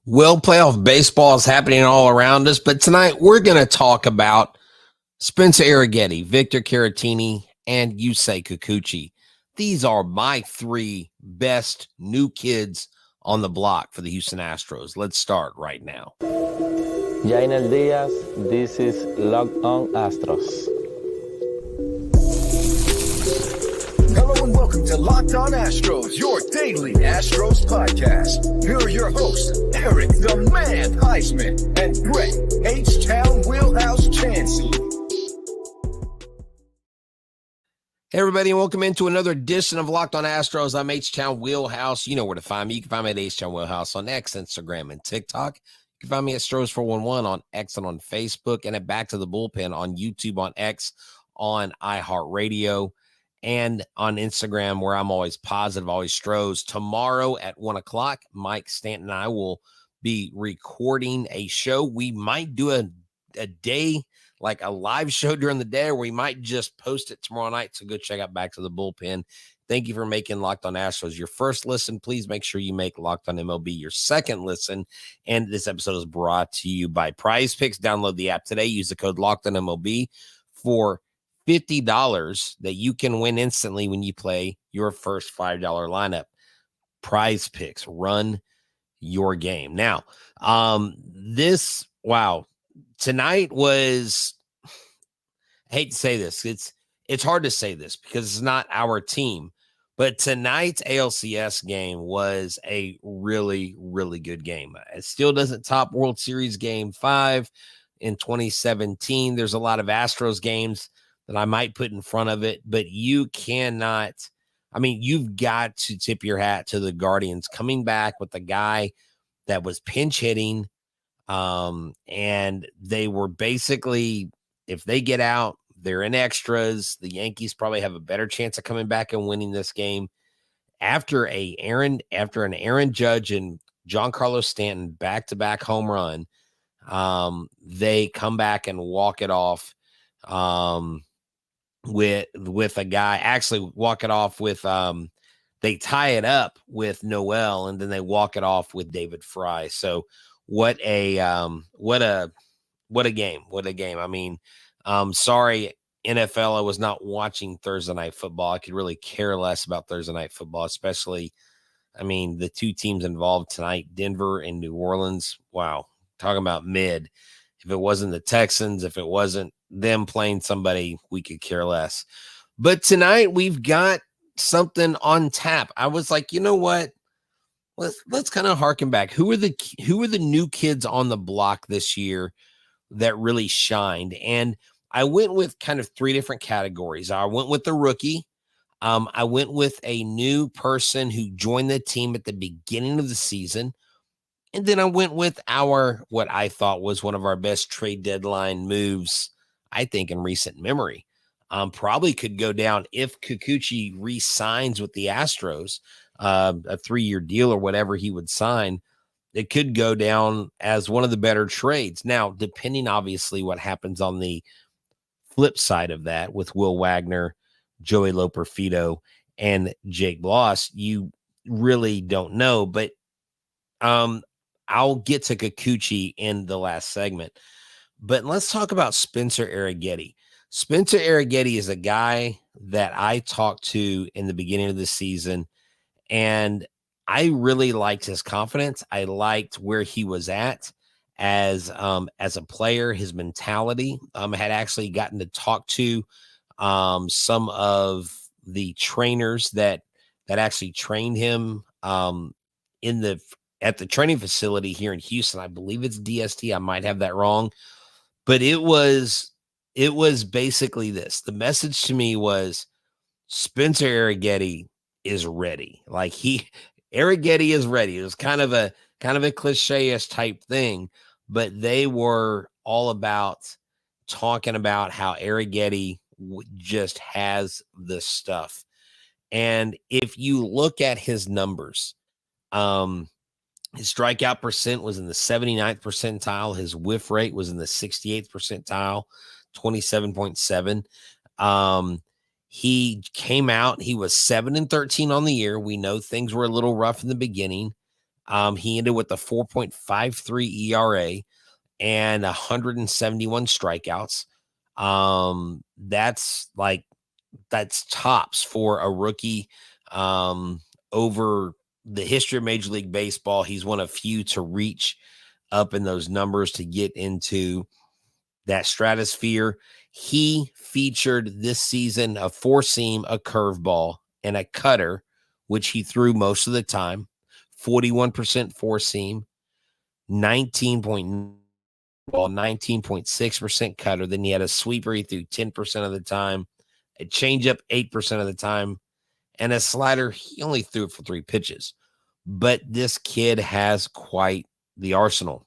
Well, playoff baseball is happening all around us, but tonight we're going to talk about Spencer Arrighetti, Victor Caratini, and Yusei Kikuchi. These are my three best new kids on the block for the Houston Astros. Let's start right now. Jainel Diaz, this is Locked On Astros. Hello and welcome to Locked On Astros, your daily Astros podcast. Here are your hosts, Eric the Man Heisman and Brett Htown Wheelhouse Chansey. Hey, everybody, and welcome into another edition of Locked On Astros. I'm Htown Wheelhouse. You know where to find me. You can find me at Htown Wheelhouse on X, Instagram, and TikTok. You can find me at Stros411 on X and on Facebook, and at Back to the Bullpen on YouTube, on X, on iHeartRadio, and on Instagram, where I'm always positive, always Stros. Tomorrow at 1 o'clock, Mike Stanton and I will be recording a show. We might do a day, like a live show during the day, or we might just post it tomorrow night. So go check out Back to the Bullpen. Thank you for making Locked On Astros your first listen. Please make sure you make Locked On MLB your second listen. And this episode is brought to you by Prize Picks. Download the app today. Use the code Locked On MLB for $50 that you can win instantly when you play your first $5 lineup. Prize Picks, run your game. Now, tonight was, I hate to say this, it's hard to say this because it's not our team, but tonight's ALCS game was a really, really good game. It still doesn't top World Series Game 5 in 2017. There's a lot of Astros games that I might put in front of it, but you've got to tip your hat to the Guardians coming back with a guy that was pinch hitting. And they were basically, if they get out, they're in extras. The Yankees probably have a better chance of coming back and winning this game. After an Aaron Judge and Giancarlo Stanton back-to-back home run, they come back and walk it off with a guy. Actually, walk it off with they tie it up with Noel, and then they walk it off with David Fry. So what a game. I mean, sorry, NFL, I was not watching Thursday Night Football. I could really care less about Thursday Night Football, especially, the two teams involved tonight, Denver and New Orleans. Wow. Talking about mid. If it wasn't the Texans, if it wasn't them playing somebody, we could care less. But tonight we've got something on tap. I was like, you know what? Let's kind of harken back. Who are the new kids on the block this year that really shined? And I went with kind of three different categories. I went with the rookie. I went with a new person who joined the team at the beginning of the season. And then I went with what I thought was one of our best trade deadline moves, I think, in recent memory. Probably could go down if Kikuchi re-signs with the Astros, a 3-year deal or whatever he would sign. It could go down as one of the better trades. Now, depending, obviously, what happens on the flip side of that with Will Wagner, Joey Loperfido, and Jake Bloss, you really don't know. But I'll get to Kikuchi in the last segment. But let's talk about Spencer Arrighetti. Spencer Arrighetti is a guy that I talked to in the beginning of the season, and I really liked his confidence. I liked where he was at as a player, his mentality. Had actually gotten to talk to some of the trainers that actually trained him at the training facility here in Houston. I believe it's DST. I might have that wrong, but it was basically this. The message to me was Spencer Arrighetti is ready. Like Arrighetti is ready. It was kind of a cliche-ish type thing, but they were all about talking about how Arrighetti just has the stuff. And if you look at his numbers, his strikeout percent was in the 79th percentile. His whiff rate was in the 68th percentile, 27.7. He came out, he was 7-13 on the year. We know things were a little rough in the beginning. He ended with a 4.53 ERA and 171 strikeouts. That's tops for a rookie over the history of Major League Baseball. He's one of few to reach up in those numbers to get into that stratosphere. He featured this season a four-seam, a curveball, and a cutter, which he threw most of the time. 41% four-seam, 19.6% cutter. Then he had a sweeper he threw 10% of the time, a changeup 8% of the time, and a slider he only threw it for 3 pitches. But this kid has quite the arsenal.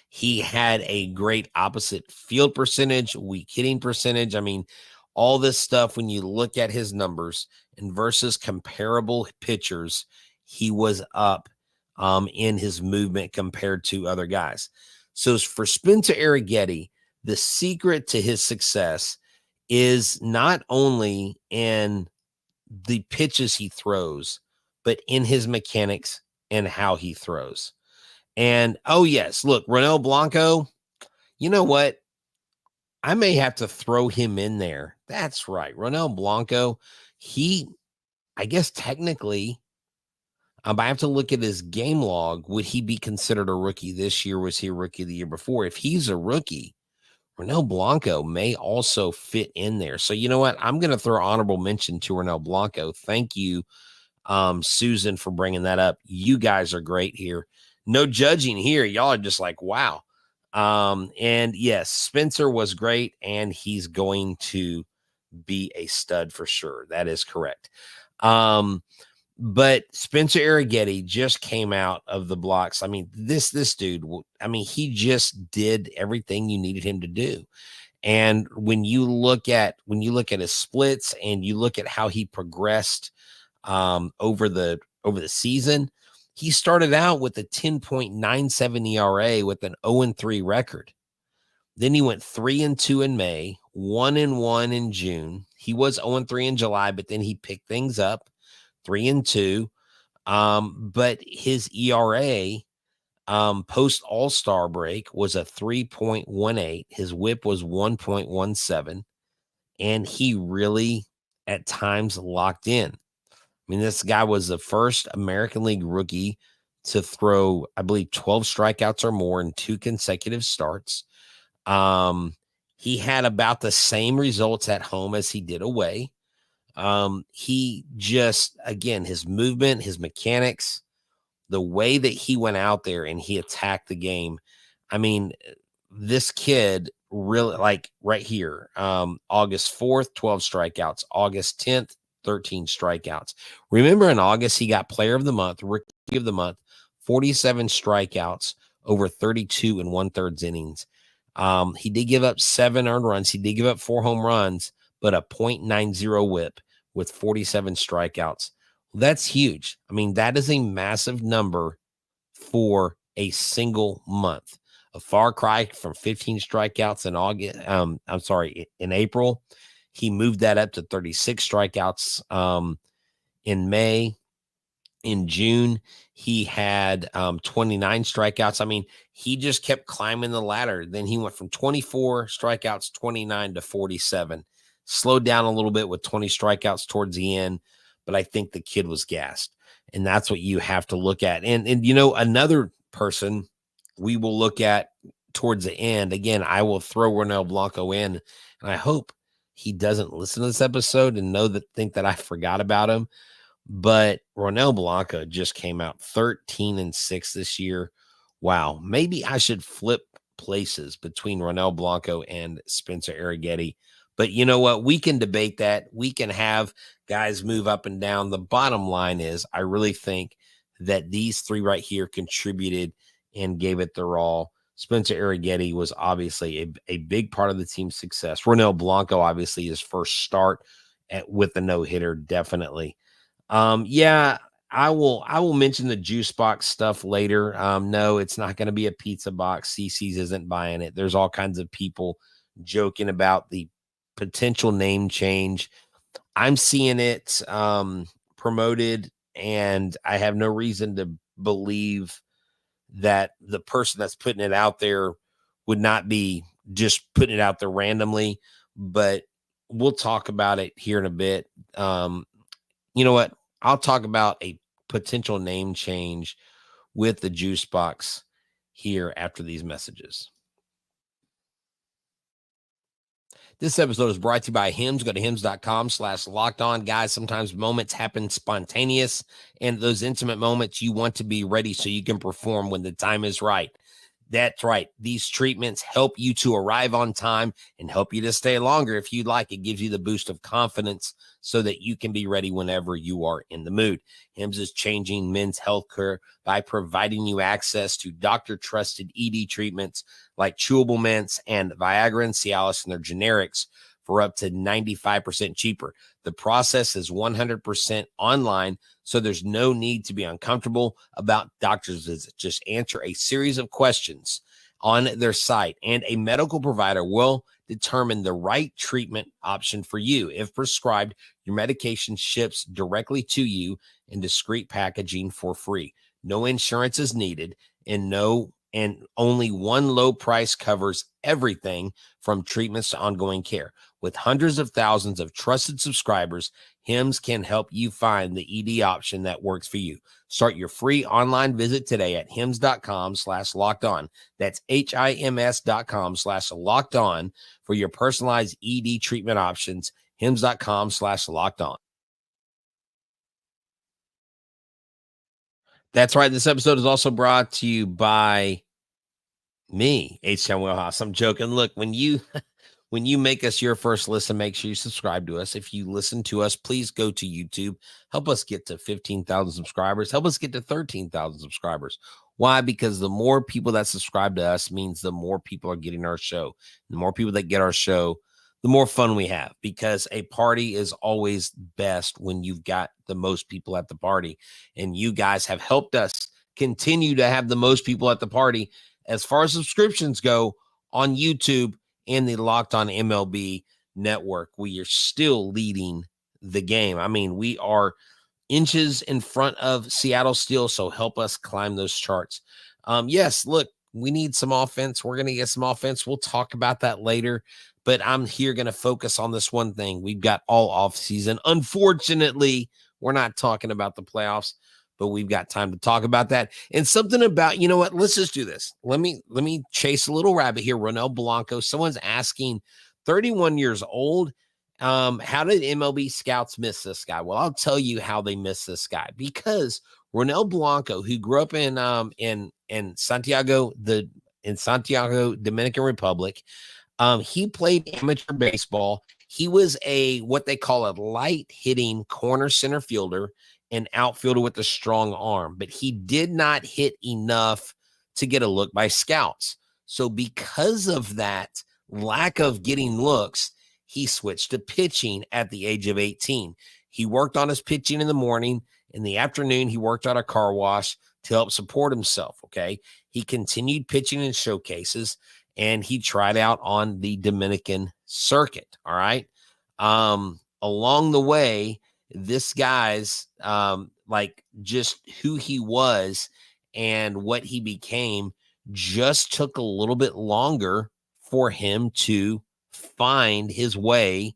He had a great opposite field percentage, weak hitting percentage. I mean, all this stuff, when you look at his numbers and versus comparable pitchers, he was up in his movement compared to other guys. So for Spencer Arrighetti, the secret to his success is not only in the pitches he throws, but in his mechanics and how he throws. And, oh, yes, look, Ronell Blanco, you know what? I may have to throw him in there. That's right. Ronell Blanco, I guess technically, I have to look at his game log. Would he be considered a rookie this year? Was he a rookie the year before? If he's a rookie, Ronell Blanco may also fit in there. So, you know what? I'm going to throw honorable mention to Ronell Blanco. Thank you, Susan, for bringing that up. You guys are great here. No judging here. Y'all are just like, wow. And yes, Spencer was great, and he's going to be a stud for sure. That is correct. But Spencer Arrighetti just came out of the blocks. I mean, this dude, I mean, he just did everything you needed him to do. And when you look at his splits and you look at how he progressed over the season, he started out with a 10.97 ERA with an 0-3 record. Then he went 3-2 in May, 1-1 in June. He was 0-3 in July, but then he picked things up, 3-2. But his ERA post All-Star break was a 3.18. His whip was 1.17. And he really at times locked in. I mean, this guy was the first American League rookie to throw, I believe, 12 strikeouts or more in 2 consecutive starts. He had about the same results at home as he did away. He just, again, his movement, his mechanics, the way that he went out there and he attacked the game. I mean, this kid really, like right here, August 4th, 12 strikeouts, August 10th, 13 strikeouts. Remember in August, he got player of the month, rookie of the month, 47 strikeouts over 32 and 1/3 innings. He did give up 7 earned runs. He did give up 4 home runs, but a .90 whip with 47 strikeouts. That's huge. I mean, that is a massive number for a single month. A far cry from 15 strikeouts in August. In April. He moved that up to 36 strikeouts in May. In June, he had 29 strikeouts. I mean, he just kept climbing the ladder. Then he went from 24 strikeouts, 29 to 47. Slowed down a little bit with 20 strikeouts towards the end, but I think the kid was gassed. And that's what you have to look at. And you know, another person we will look at towards the end, again, I will throw Ronell Blanco in, and I hope he doesn't listen to this episode and think that I forgot about him. But Ronell Blanco just came out 13-6 this year. Wow. Maybe I should flip places between Ronell Blanco and Spencer Arrighetti. But you know what? We can debate that. We can have guys move up and down. The bottom line is I really think that these 3 right here contributed and gave it their all. Spencer Arrighetti was obviously a big part of the team's success. Ronell Blanco, obviously, his first start with the no-hitter, definitely. Yeah, I will mention the juice box stuff later. No, it's not going to be a pizza box. CC's isn't buying it. There's all kinds of people joking about the potential name change. I'm seeing it promoted, and I have no reason to believe that the person that's putting it out there would not be just putting it out there randomly, but we'll talk about it here in a bit. You know what? I'll talk about a potential name change with the juice box here after these messages. This episode is brought to you by Hims. Go to hims.com/locked on. Guys, sometimes moments happen spontaneous, and those intimate moments, you want to be ready so you can perform when the time is right. That's right. These treatments help you to arrive on time and help you to stay longer if you'd like. It gives you the boost of confidence so that you can be ready whenever you are in the mood. Hims is changing men's healthcare by providing you access to doctor-trusted ED treatments like chewable mints and Viagra and Cialis and their generics for up to 95% cheaper. The process is 100% online, so there's no need to be uncomfortable about doctor's visits. Just answer a series of questions on their site, and a medical provider will determine the right treatment option for you. If prescribed, your medication ships directly to you in discreet packaging for free. No insurance is needed, and only one low price covers everything from treatments to ongoing care. With hundreds of thousands of trusted subscribers, Hims can help you find the ED option that works for you. Start your free online visit today at hims.com/locked on. That's HIMS.com/locked on for your personalized ED treatment options. Hims.com/locked on. That's right. This episode is also brought to you by me, Htown Wheelhouse. I'm joking. Look, when you make us your first listen, make sure you subscribe to us. If you listen to us, please go to YouTube. Help us get to 15,000 subscribers. Help us get to 13,000 subscribers. Why? Because the more people that subscribe to us means the more people are getting our show. The more people that get our show, the more fun we have, because a party is always best when you've got the most people at the party. And you guys have helped us continue to have the most people at the party. As far as subscriptions go on YouTube and the Locked On MLB network, we are still leading the game. I mean, we are inches in front of Seattle still, so help us climb those charts. Yes, look, we need some offense. We're going to get some offense. We'll talk about that later, but I'm here going to focus on this one thing. We've got all off season. Unfortunately, we're not talking about the playoffs, but we've got time to talk about that. And something about, you know what, let's just do this. Let me chase a little rabbit here. Ronell Blanco, someone's asking, 31 years old, how did MLB scouts miss this guy? Well, I'll tell you how they miss this guy, because Ronell Blanco, who grew up in Santiago, Dominican Republic, he played amateur baseball. He was what they call a light hitting corner center fielder, an outfielder with a strong arm, but he did not hit enough to get a look by scouts. So because of that lack of getting looks, he switched to pitching at the age of 18. He worked on his pitching in the morning. In the afternoon, he worked at a car wash to help support himself, okay? He continued pitching in showcases, and he tried out on the Dominican circuit, all right? Along the way, this guy's just who he was and what he became just took a little bit longer for him to find his way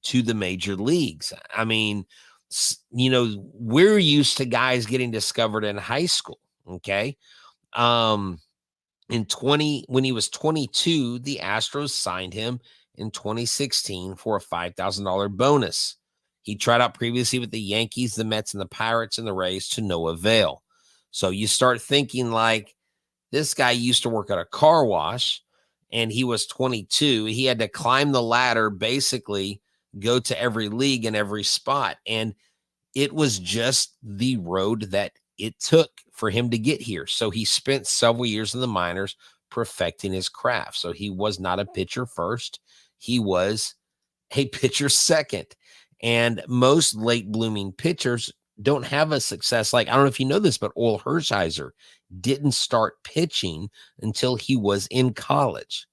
to the major leagues. I mean, you know, we're used to guys getting discovered in high school, okay? When he was 22, the Astros signed him in 2016 for a $5,000 bonus. He tried out previously with the Yankees, the Mets, and the Pirates and the Rays to no avail. So you start thinking, like, this guy used to work at a car wash and he was 22. He had to climb the ladder, basically go to every league and every spot. And it was just the road that it took for him to get here. So he spent several years in the minors perfecting his craft. So he was not a pitcher first. He was a pitcher second. And most late blooming pitchers don't have a success. Like, I don't know if you know this, but Orel Hershiser didn't start pitching until he was in college.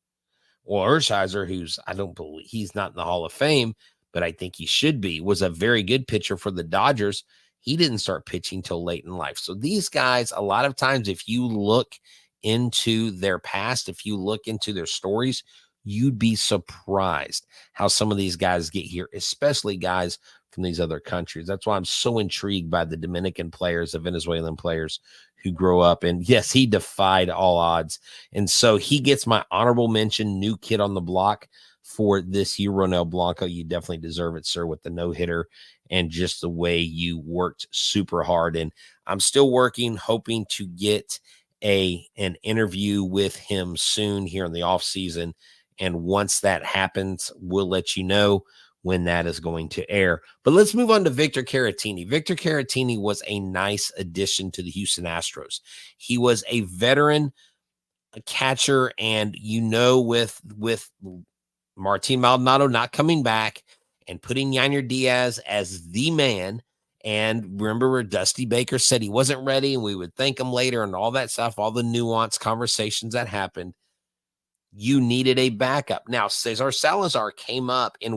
Orel Hershiser, I don't believe he's not in the Hall of Fame, but I think he should be, was a very good pitcher for the Dodgers. he didn't start pitching till late in life. So these guys, a lot of times, if you look into their past, if you look into their stories, you'd be surprised how some of these guys get here, especially guys from these other countries. That's why I'm so intrigued by the Dominican players, the Venezuelan players who grow up. And yes, he defied all odds. And so he gets my honorable mention, new kid on the block for this year, Ronell Blanco. You definitely deserve it, sir, with the no-hitter and just the way you worked super hard. And I'm still working, hoping to get an interview with him soon here in the off season. And once that happens, we'll let you know when that is going to air. But let's move on to Victor Caratini. Victor Caratini was a nice addition to the Houston Astros. He was a veteran, a catcher, and with Martin Maldonado not coming back and putting Yainer Diaz as the man, and remember where Dusty Baker said he wasn't ready and we would thank him later and all that stuff, all the nuanced conversations that happened, you needed a backup. Now, Cesar Salazar came up and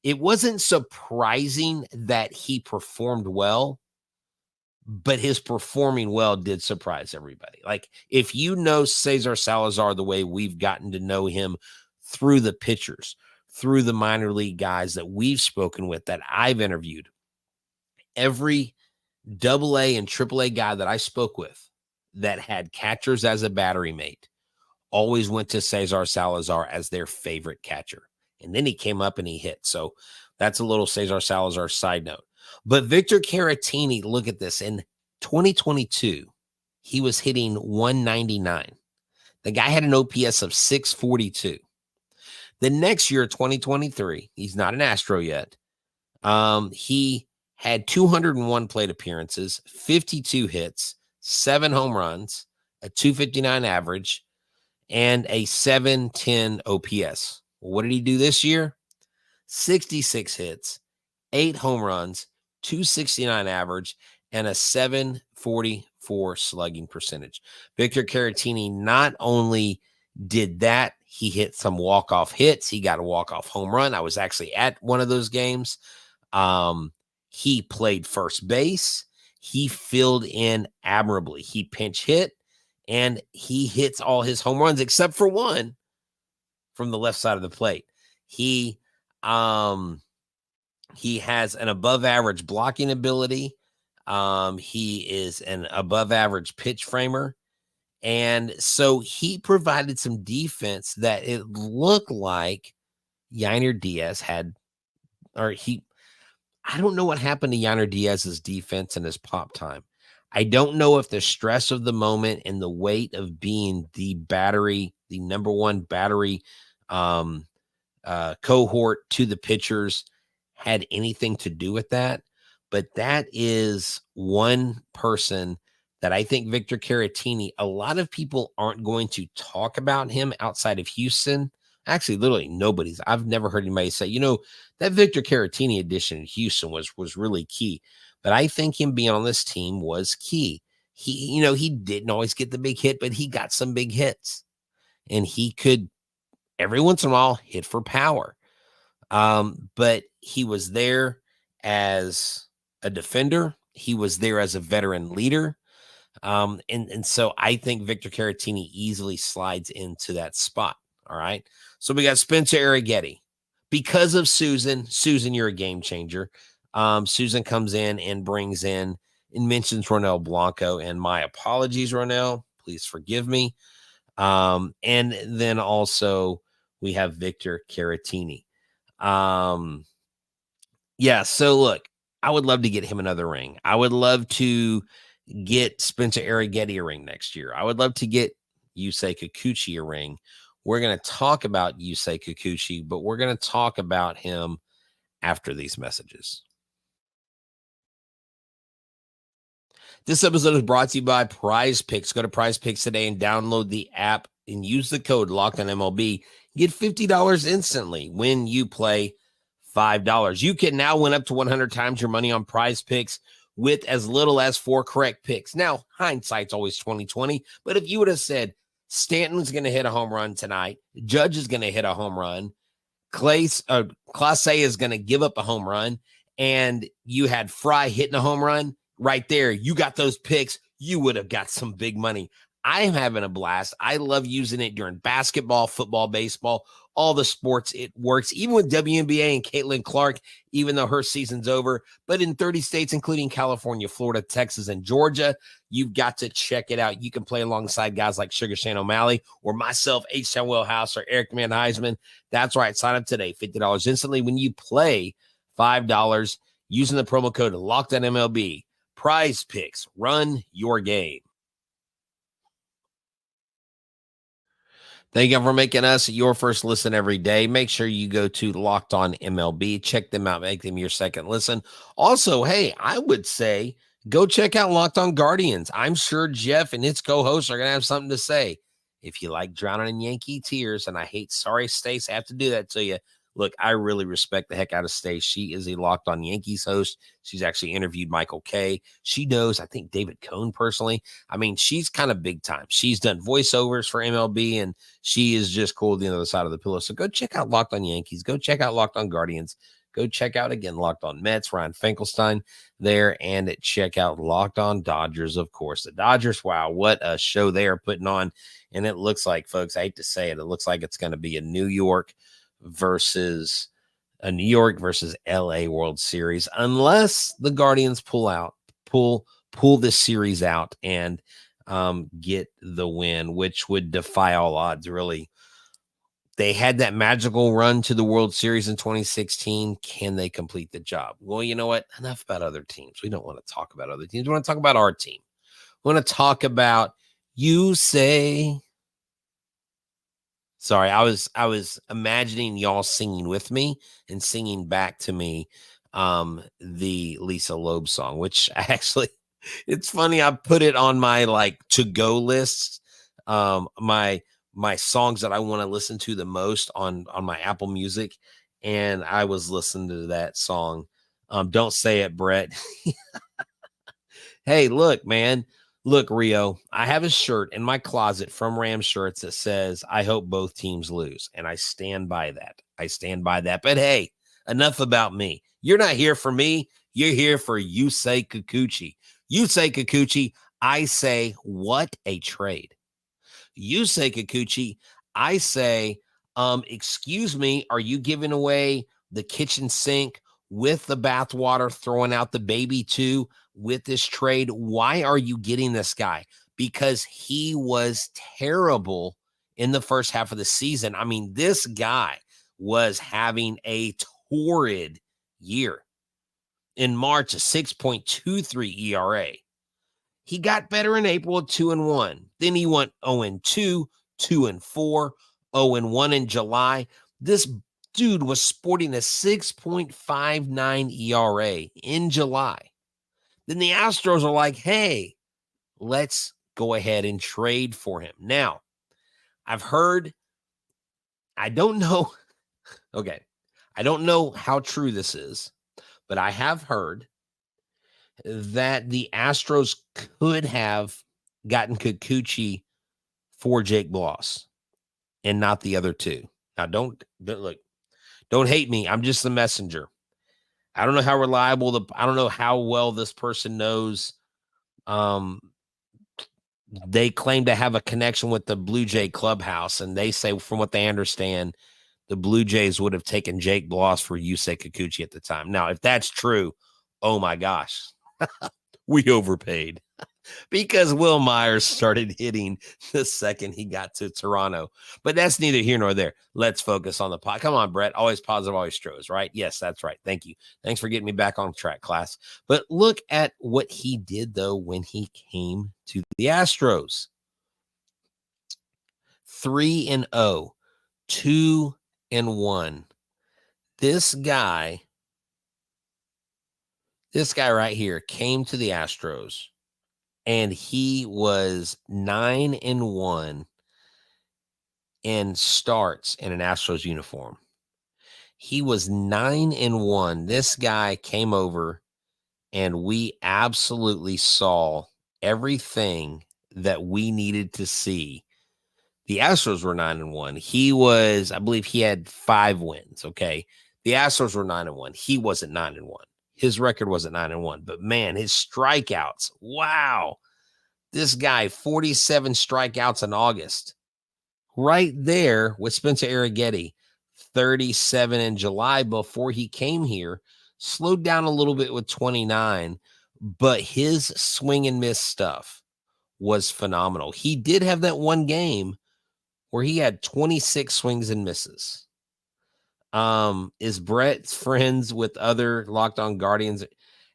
it wasn't surprising that he performed well, but his performing well did surprise everybody. Like, if you know Cesar Salazar the way we've gotten to know him through the pitchers, through the minor league guys that we've spoken with, that I've interviewed, every AA and AAA guy that I spoke with that had catchers as a battery mate always went to Cesar Salazar as their favorite catcher. And then he came up and he hit. So that's a little Cesar Salazar side note. But Victor Caratini, look at this. In 2022, he was hitting 199. The guy had an OPS of 642. The next year, 2023, he's not an Astro yet. He had 201 plate appearances, 52 hits, 7 home runs, a 259 average, and a 710 OPS. Well, what did he do this year? 66 hits, 8 home runs, 269 average, and a 744 slugging percentage. Victor Caratini not only did that, he hit some walk-off hits. He got a walk-off home run. I was actually at one of those games. He played first base. He filled in admirably. He pinch hit, and he hits all his home runs except for one from the left side of the plate. He has an above average blocking ability. He is an above average pitch framer. And so he provided some defense that it looked like Yainer Diaz had, I don't know what happened to Yainer Diaz's defense in his pop time. I don't know if the stress of the moment and the weight of being the number one battery cohort to the pitchers had anything to do with that. But that is one person that I think Victor Caratini, a lot of people aren't going to talk about him outside of Houston. Actually, literally nobody's. I've never heard anybody say, that Victor Caratini addition in Houston was really key. But I think him being on this team was key. He didn't always get the big hit, but he got some big hits. And he could, every once in a while, hit for power. But he was there as a defender. He was there as a veteran leader. And so I think Victor Caratini easily slides into that spot. All right. So we got Spencer Arrighetti. Because of Susan, you're a game changer. Susan comes in and brings in and mentions Ronell Blanco, and my apologies, Ronell. Please forgive me. And then also we have Victor Caratini. So look, I would love to get him another ring. I would love to get Spencer Arrighetti a ring next year. I would love to get Yusei Kikuchi a ring. We're going to talk about Yusei Kikuchi, but we're going to talk about him after these messages. This episode is brought to you by Prize Picks. Go to Prize Picks today and download the app and use the code LOCKEDONMLB. Get $50 instantly when you play $5. You can now win up to 100 times your money on Prize Picks with as little as 4 correct picks. Now, hindsight's always 20/20, but if you would have said Stanton's going to hit a home run tonight, Judge is going to hit a home run, Clase is going to give up a home run, and you had Fry hitting a home run right there, you got those picks, you would have got some big money. I'm having a blast. I love using it during basketball, football, baseball, all the sports. It works even with WNBA and Caitlin Clark, even though her season's over. But in 30 states, including California, Florida, Texas, and Georgia, you've got to check it out. You can play alongside guys like Sugar Shane O'Malley or myself, Htown Wheelhouse, or Eric Man Heisman. That's right. Sign up today. $50 instantly when you play. $5 using the promo code LOCKEDONMLB. Prize Picks. Run your game. Thank you for making us your first listen every day. Make sure you go to Locked On MLB. Check them out. Make them your second listen. Also, hey, I would say go check out Locked On Guardians. I'm sure Jeff and his co-hosts are going to have something to say. If you like drowning in Yankee tears, and I hate, sorry, Stace, I have to do that to you. Look, I really respect the heck out of Stace. She is a Locked On Yankees host. She's actually interviewed Michael Kay. She knows, I think, David Cohn personally. I mean, she's kind of big time. She's done voiceovers for MLB, and she is just cool at the other side of the pillow. So go check out Locked On Yankees. Go check out Locked On Guardians. Go check out, again, Locked On Mets, Ryan Finkelstein there, and check out Locked On Dodgers, of course. The Dodgers, wow, what a show they are putting on. And it looks like, folks, I hate to say it, it looks like it's going to be a New York versus LA World Series, unless the Guardians pull this series out and get the win, which would defy all odds, really. They had that magical run to the World Series in 2016. Can they complete the job? Well, you know what? Enough about other teams. We don't want to talk about other teams. We want to talk about our team. We want to talk about you say. Sorry, I was imagining y'all singing with me and singing back to me the Lisa Loeb song, which actually, it's funny. I put it on my to-go list, my songs that I want to listen to the most on my Apple Music, and I was listening to that song. Don't say it, Brett. Hey, look, man. Look, Rio, I have a shirt in my closet from Ram Shirts that says, I hope both teams lose. And I stand by that. But hey, enough about me. You're not here for me. You're here for Yusei Kikuchi. Yusei Kikuchi, I say, what a trade. Yusei Kikuchi, I say, excuse me, are you giving away the kitchen sink with the bathwater, throwing out the baby too? With this trade, why are you getting this guy? Because he was terrible in the first half of the season. I mean, this guy was having a torrid year. In March, a 6.23 ERA. He got better in April at 2-1. Then he went 0-2, 2-4, 0-1 in July. This dude was sporting a 6.59 ERA in July. Then the Astros are like, hey, let's go ahead and trade for him. Now, I've heard, I don't know how true this is, but I have heard that the Astros could have gotten Kikuchi for Jake Bloss and not the other two. Now, don't hate me. I'm just the messenger. I don't know how reliable I don't know how well this person knows. They claim to have a connection with the Blue Jay clubhouse, and they say, from what they understand, the Blue Jays would have taken Jake Bloss for Yusei Kikuchi at the time. Now, if that's true, oh my gosh, we overpaid. Because Will Myers started hitting the second he got to Toronto. But that's neither here nor there. Let's focus on the pot. Come on, Brett. Always positive, always Astros, right? Yes, that's right. Thank you. Thanks for getting me back on track, class. But look at what he did, though, when he came to the Astros. 3-0, 2-1. This guy right here came to the Astros. And he was 9-1 and starts in an Astros uniform. He was 9-1. This guy came over, and we absolutely saw everything that we needed to see. The Astros were 9-1. He was, I believe he had 5 wins, okay? The Astros were 9-1. He wasn't 9-1. His record was at 9-1, but man, his strikeouts. Wow. This guy, 47 strikeouts in August. Right there with Spencer Arrighetti, 37 in July before he came here. Slowed down a little bit with 29, but his swing and miss stuff was phenomenal. He did have that one game where he had 26 swings and misses. Is Brett friends with other Locked On Guardians?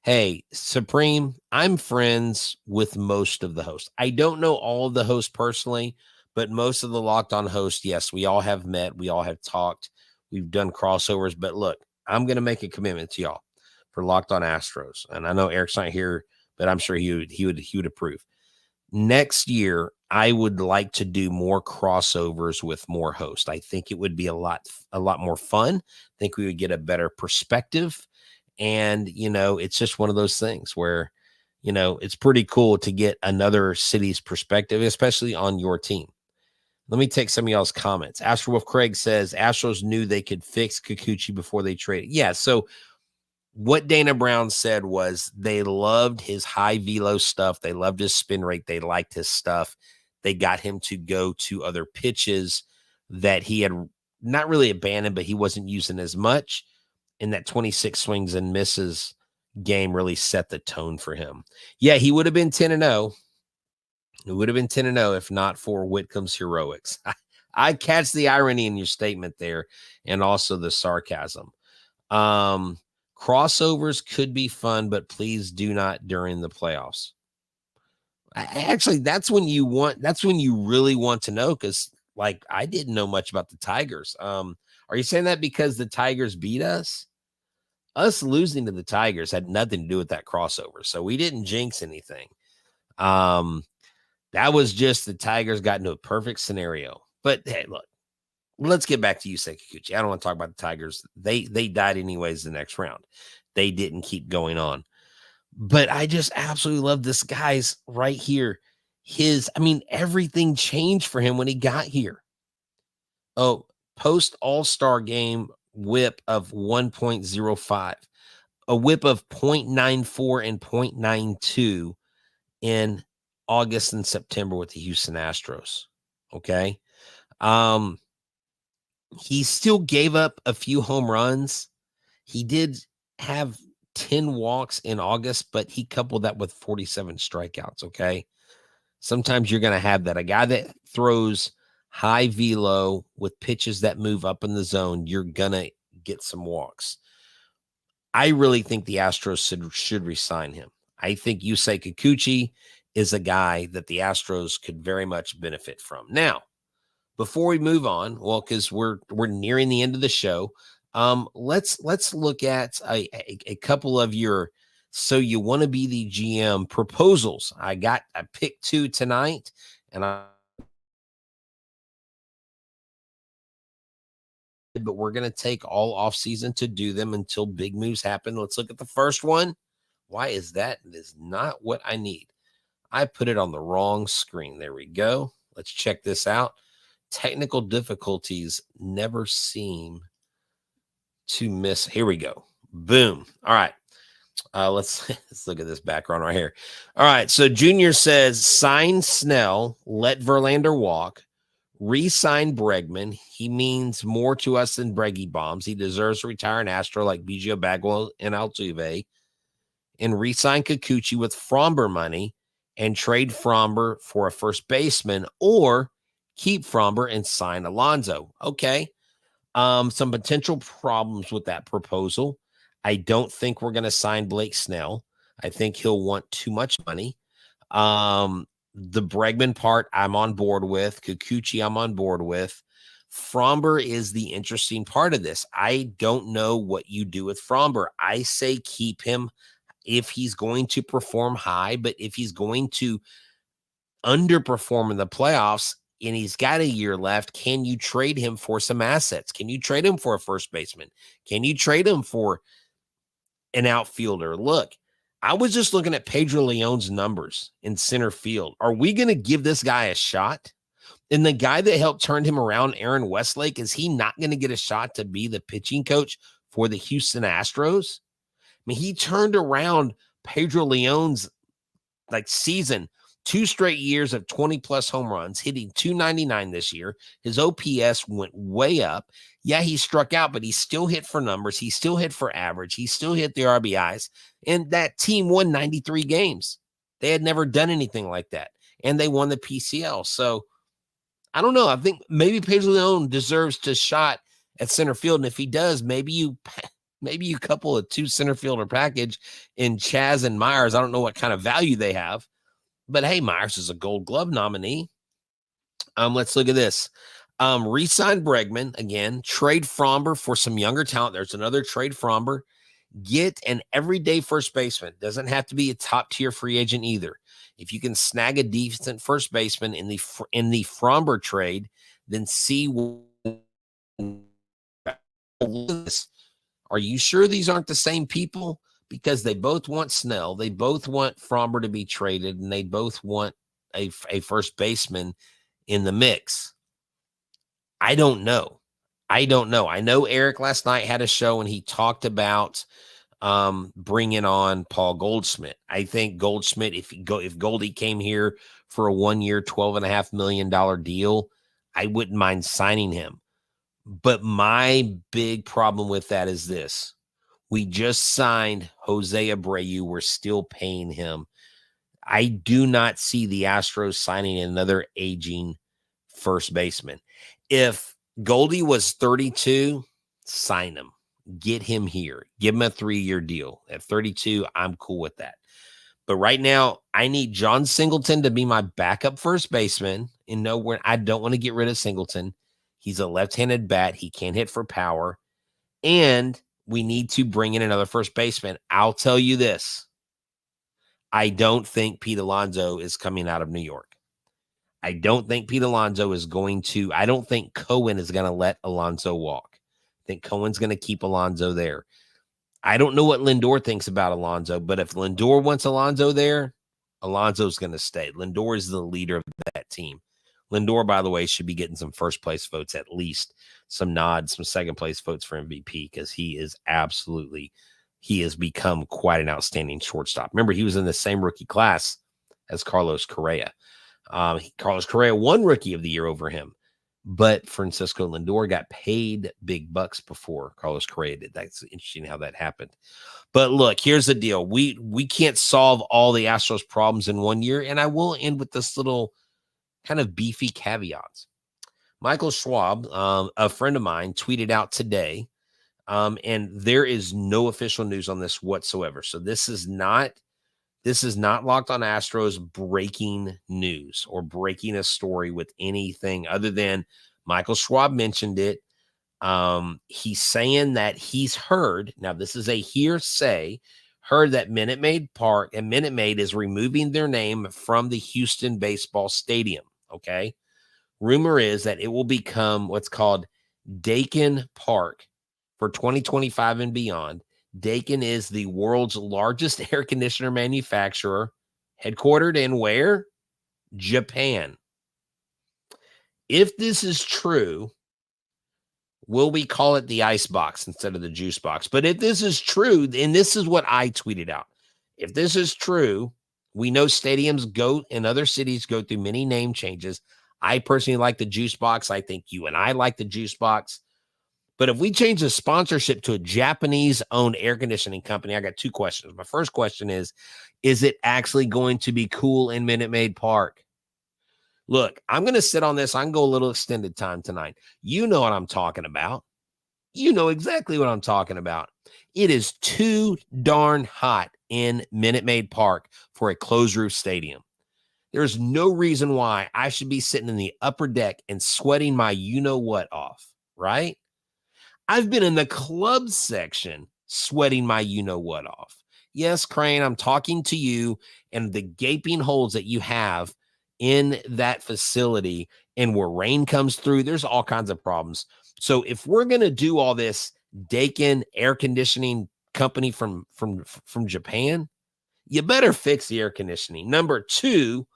Hey, Supreme, I'm friends with most of the hosts. I don't know all of the hosts personally, but most of the Locked On hosts, yes, we all have met. We all have talked. We've done crossovers. But look, I'm going to make a commitment to y'all for Locked On Astros. And I know Eric's not here, but I'm sure he would approve. Next year, I would like to do more crossovers with more hosts. I think it would be a lot more fun. I think we would get a better perspective. And, it's just one of those things where, it's pretty cool to get another city's perspective, especially on your team. Let me take some of y'all's comments. Astro Wolf Craig says Astros knew they could fix Kikuchi before they traded. Yeah, so what Dana Brown said was they loved his high velo stuff. They loved his spin rate. They liked his stuff. They got him to go to other pitches that he had not really abandoned, but he wasn't using as much. And that 26 swings and misses game really set the tone for him. Yeah, he would have been 10-0. It would have been 10-0 if not for Whitcomb's heroics. I catch the irony in your statement there and also the sarcasm. Crossovers could be fun, but please do not during the playoffs. Actually, that's when you really want to know, because I didn't know much about the Tigers. Are you saying that because the Tigers beat us? Us losing to the Tigers had nothing to do with that crossover, so we didn't jinx anything. That was just the Tigers got into a perfect scenario. But hey, look, let's get back to Yusei Kikuchi. I don't want to talk about the Tigers. They died anyways the next round. They didn't keep going on. But I just absolutely love this guy's right here. Everything changed for him when he got here. Oh, post All-Star game whip of 1.05, a whip of 0.94 and 0.92 in August and September with the Houston Astros. Okay. He still gave up a few home runs. He did have 10 walks in August, but he coupled that with 47 strikeouts. Okay. Sometimes you're going to have that. A guy that throws high velo with pitches that move up in the zone, you're going to get some walks. I really think the Astros should re-sign him. I think Yusei Kikuchi is a guy that the Astros could very much benefit from. Now, before we move on, because we're nearing the end of the show, let's look at a couple of your "so you want to be the GM" proposals. I picked 2 tonight, but we're going to take all off season to do them until big moves happen. Let's look at the first one. Why is that? It is not what I need. I put it on the wrong screen. There we go. Let's check this out. Technical difficulties never seem to miss. Here we go. Boom. All right. Let's look at this background right here. All right. So Junior says, sign Snell, let Verlander walk, re-sign Bregman. He means more to us than Breggy bombs. He deserves to retire an Astro like Biggio, Bagwell, and Altuve, and re-sign Kikuchi with Fromber money and trade Fromber for a first baseman, or keep Fromber and sign Alonso. Okay. Some potential problems with that proposal. I don't think we're going to sign Blake Snell. I think he'll want too much money. The Bregman part, I'm on board with. Kikuchi, I'm on board with. Fromber is the interesting part of this. I don't know what you do with Fromber. I say keep him if he's going to perform high, but if he's going to underperform in the playoffs and he's got a year left, can you trade him for some assets? Can you trade him for a first baseman? Can you trade him for an outfielder? Look, I was just looking at Pedro Leon's numbers in center field. Are we going to give this guy a shot? And the guy that helped turn him around, Aaron Westlake, is he not going to get a shot to be the pitching coach for the Houston Astros? mean, he turned around Pedro Leon's season, 2 straight years of 20-plus home runs, hitting .299 this year. His OPS went way up. Yeah, he struck out, but he still hit for numbers. He still hit for average. He still hit the RBIs. And that team won 93 games. They had never done anything like that. And they won the PCL. So, I don't know. I think maybe Pedro Leon deserves to shot at center field. And if he does, maybe you couple a 2 center fielder package in Chaz and Myers. I don't know what kind of value they have. But hey, Myers is a Gold Glove nominee. Let's look at this. Re-sign Bregman again. Trade Fromber for some younger talent. There's another trade Fromber. Get an everyday first baseman. Doesn't have to be a top tier free agent either. If you can snag a decent first baseman in the Fromber trade, then see. Are you sure these aren't the same people? Because they both want Snell, they both want Fromber to be traded, and they both want a first baseman in the mix. I don't know. I know Eric last night had a show and he talked about bringing on Paul Goldschmidt. I think Goldschmidt, if Goldie came here for a 1-year, $12.5 million deal, I wouldn't mind signing him. But my big problem with that is this. We just signed Jose Abreu. We're still paying him. I do not see the Astros signing another aging first baseman. If Goldie was 32, sign him. Get him here. Give him a 3-year deal. At 32, I'm cool with that. But right now, I need John Singleton to be my backup first baseman. And nowhere, I don't want to get rid of Singleton. He's a left-handed bat. He can't hit for power. And we need to bring in another first baseman. I'll tell you this. I don't think Pete Alonso is coming out of New York. I don't think Pete Alonso is going to. I don't think Cohen is going to let Alonso walk. I think Cohen's going to keep Alonso there. I don't know what Lindor thinks about Alonso, but if Lindor wants Alonso there, Alonso's going to stay. Lindor is the leader of that team. Lindor, by the way, should be getting some first place votes, at least some nods, some second place votes for MVP, because he has become quite an outstanding shortstop. Remember, he was in the same rookie class as Carlos Correa. Carlos Correa won Rookie of the Year over him, but Francisco Lindor got paid big bucks before Carlos Correa did. That's interesting how that happened. But look, here's the deal. We can't solve all the Astros problems in 1 year, and I will end with this little kind of beefy caveats. Michael Schwab, a friend of mine, tweeted out today, and there is no official news on this whatsoever. So this is not Locked on Astros breaking news or breaking a story with anything other than Michael Schwab mentioned it. He's saying that he's heard, now this is a hearsay, heard that Minute Maid Park and Minute Maid is removing their name from the Houston baseball stadium. Okay. Rumor is that it will become what's called Daikin Park for 2025 and beyond. Daikin is the world's largest air conditioner manufacturer, headquartered in where? Japan. If this is true, will we call it the ice box instead of the juice box? But if this is true, and this is what I tweeted out, if this is true, we know stadiums go in other cities go through many name changes. I personally like the juice box. I think you and I like the juice box. But if we change the sponsorship to a Japanese-owned air conditioning company, I got 2 questions. My first question is it actually going to be cool in Minute Maid Park? Look, I'm going to sit on this. I can go a little extended time tonight. You know what I'm talking about. You know exactly what I'm talking about. It is too darn hot in Minute Maid Park for a closed-roof stadium. There's no reason why I should be sitting in the upper deck and sweating my you-know-what off, right? I've been in the club section sweating my you-know-what off. Yes, Crane, I'm talking to you and the gaping holes that you have in that facility, and where rain comes through, there's all kinds of problems. So if we're going to do all this Daikin air conditioning company from Japan, you better fix the air conditioning. Number 2,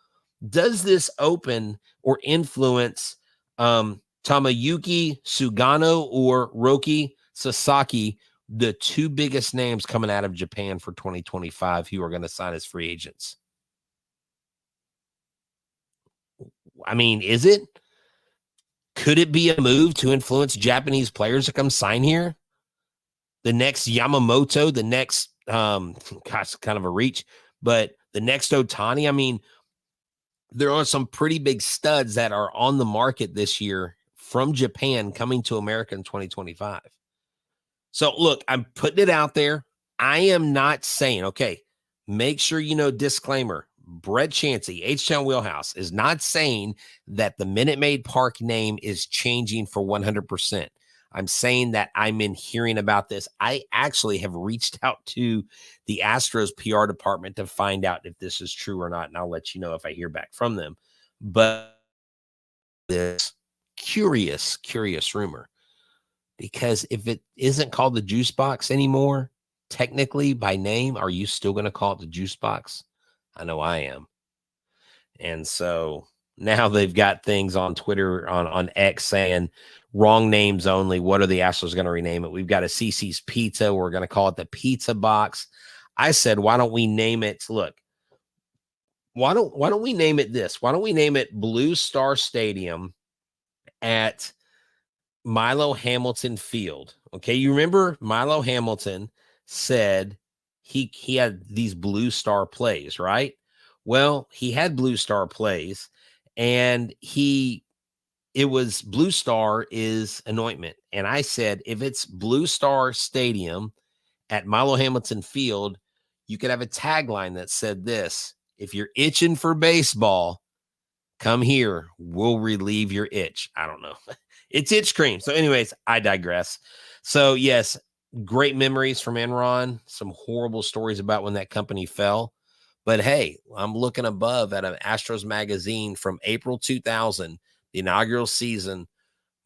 does this open or influence Tamayuki Sugano or Roki Sasaki the two biggest names coming out of Japan for 2025 who are going to sign as free agents. I mean, is it? Could it be a move to influence Japanese players to come sign here? The next Yamamoto, the next, gosh, kind of a reach, but the next Ohtani. I mean, there are some pretty big studs that are on the market this year from Japan coming to America in 2025. So look, I'm putting it out there. I am not saying, okay, make sure you know, disclaimer, Brett Chansey, Htown Wheelhouse, is not saying that the Minute Maid Park name is changing for 100%. I'm saying that I'm in hearing about this. I actually have reached out to the Astros PR department to find out if this is true or not, and I'll let you know if I hear back from them. But this curious rumor, because if it isn't called the Juice Box anymore, technically by name, are you still going to call it the Juice Box? I know I am. And so now they've got things on Twitter, on X saying wrong names only. What are the Astros going to rename it? We've got a CC's Pizza. We're going to call it the Pizza Box. I said, why don't we name it? Look, why don't we name it this? Why don't we name it Blue Star Stadium at Milo Hamilton Field? Okay, you remember Milo Hamilton said he had these Blue Star plays, right? Well, he had Blue Star plays, and it was Blue Star is anointment. And I said, if it's Blue Star Stadium at Milo Hamilton Field, you could have a tagline that said this: if you're itching for baseball, come here. We'll relieve your itch. I don't know. It's itch cream. So anyways, I digress. So yes, great memories from Enron. Some horrible stories about when that company fell. But hey, I'm looking above at an Astros magazine from April 2000, the inaugural season.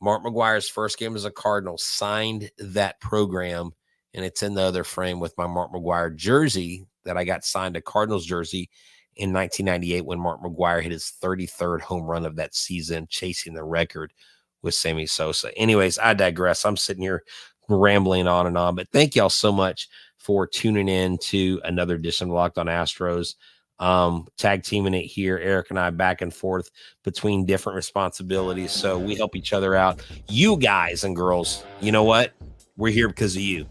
Mark McGwire's first game as a Cardinal signed that program, and it's in the other frame with my Mark McGwire jersey that I got signed, a Cardinals jersey, in 1998 when Mark McGwire hit his 33rd home run of that season, chasing the record with Sammy Sosa. Anyways, I digress. I'm sitting here rambling on and on, but thank y'all so much for tuning in to another edition of Locked on Astros. Tag teaming it here, Eric and I, back and forth between different responsibilities, so we help each other out. You guys and girls, you know what? We're here because of you.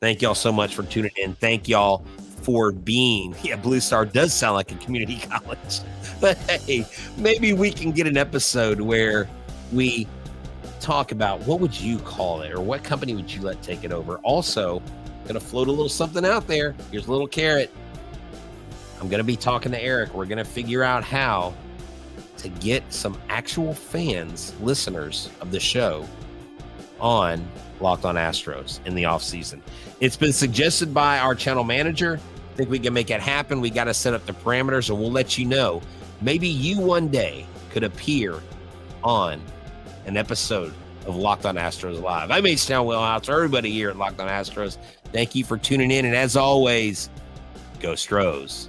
Thank y'all so much for tuning in. Thank y'all for being, Blue Star does sound like a community college, but hey, maybe we can get an episode where we talk about what would you call it, or what company would you let take it over. Also, gonna float a little something out there. Here's a little carrot. I'm gonna be talking to Eric. We're gonna figure out how to get some actual fans, listeners of the show, on Locked on Astros in the off season. It's been suggested by our channel manager. I think we can make it happen. We got to set up the parameters, and we'll let you know. Maybe you one day could appear on an episode of Locked on Astros Live. I'm Htown Wheelhouse. Everybody here at Locked on Astros, thank you for tuning in. And as always, go Stros.